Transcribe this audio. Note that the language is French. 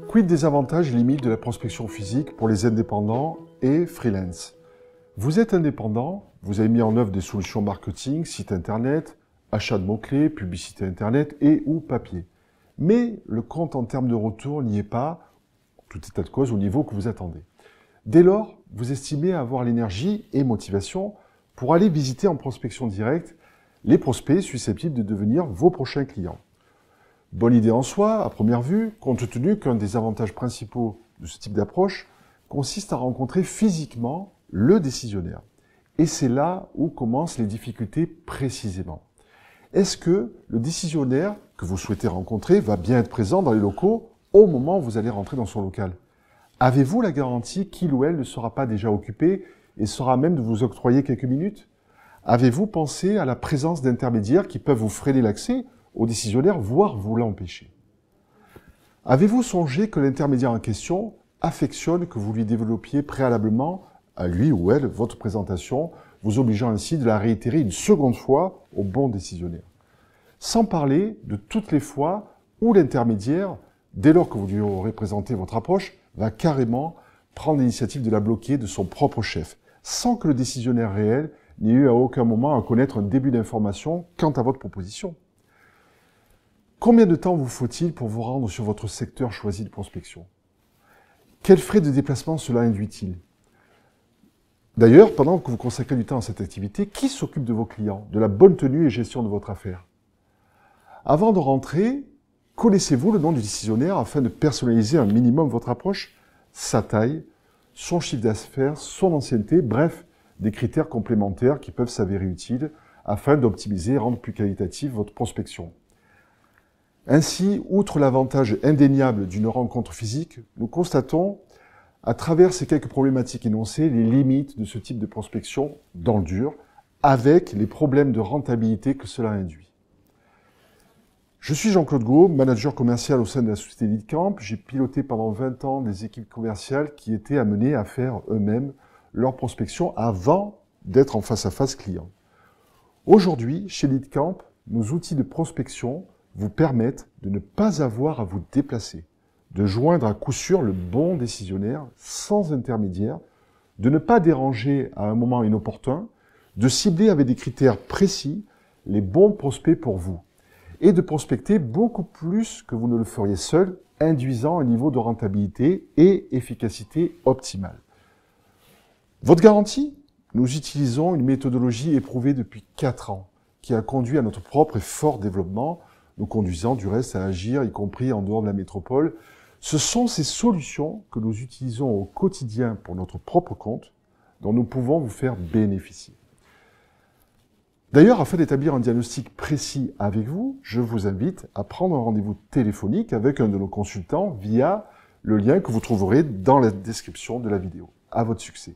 Quid des avantages et limites de la prospection physique pour les indépendants et freelance? Vous êtes indépendant, vous avez mis en œuvre des solutions marketing, site internet, achat de mots-clés, publicité internet et ou papier. Mais le compte en termes de retour n'y est pas, tout état de cause, au niveau que vous attendez. Dès lors, vous estimez avoir l'énergie et motivation pour aller visiter en prospection directe les prospects susceptibles de devenir vos prochains clients. Bonne idée en soi, à première vue, compte tenu qu'un des avantages principaux de ce type d'approche consiste à rencontrer physiquement le décisionnaire. Et c'est là où commencent les difficultés précisément. Est-ce que le décisionnaire que vous souhaitez rencontrer va bien être présent dans les locaux au moment où vous allez rentrer dans son local? Avez-vous la garantie qu'il ou elle ne sera pas déjà occupé et sera même de vous octroyer quelques minutes? Avez-vous pensé à la présence d'intermédiaires qui peuvent vous freiner l'accès au décisionnaire, voire vous l'empêcher? Avez-vous songé que l'intermédiaire en question affectionne que vous lui développiez préalablement à lui ou elle votre présentation, vous obligeant ainsi de la réitérer une seconde fois au bon décisionnaire? Sans parler de toutes les fois où l'intermédiaire, dès lors que vous lui aurez présenté votre approche, va carrément prendre l'initiative de la bloquer de son propre chef, sans que le décisionnaire réel n'ait eu à aucun moment à connaître un début d'information quant à votre proposition. Combien de temps vous faut-il pour vous rendre sur votre secteur choisi de prospection? Quels frais de déplacement cela induit-il? D'ailleurs, pendant que vous consacrez du temps à cette activité, qui s'occupe de vos clients, de la bonne tenue et gestion de votre affaire? Avant de rentrer, connaissez-vous le nom du décisionnaire afin de personnaliser un minimum votre approche, sa taille, son chiffre d'affaires, son ancienneté, bref, des critères complémentaires qui peuvent s'avérer utiles afin d'optimiser et rendre plus qualitative votre prospection. Ainsi, outre l'avantage indéniable d'une rencontre physique, nous constatons, à travers ces quelques problématiques énoncées, les limites de ce type de prospection dans le dur, avec les problèmes de rentabilité que cela induit. Je suis Jean-Claude Gau, manager commercial au sein de la société Leadcamp. J'ai piloté pendant 20 ans des équipes commerciales qui étaient amenées à faire eux-mêmes leur prospection avant d'être en face-à-face client. Aujourd'hui, chez Leadcamp, nos outils de prospection vous permettent de ne pas avoir à vous déplacer, de joindre à coup sûr le bon décisionnaire sans intermédiaire, de ne pas déranger à un moment inopportun, de cibler avec des critères précis les bons prospects pour vous et de prospecter beaucoup plus que vous ne le feriez seul, induisant un niveau de rentabilité et efficacité optimale. Votre garantie? Nous utilisons une méthodologie éprouvée depuis 4 ans qui a conduit à notre propre et fort développement, nous conduisant du reste à agir, y compris en dehors de la métropole. Ce sont ces solutions que nous utilisons au quotidien pour notre propre compte, dont nous pouvons vous faire bénéficier. D'ailleurs, afin d'établir un diagnostic précis avec vous, je vous invite à prendre un rendez-vous téléphonique avec un de nos consultants via le lien que vous trouverez dans la description de la vidéo. À votre succès.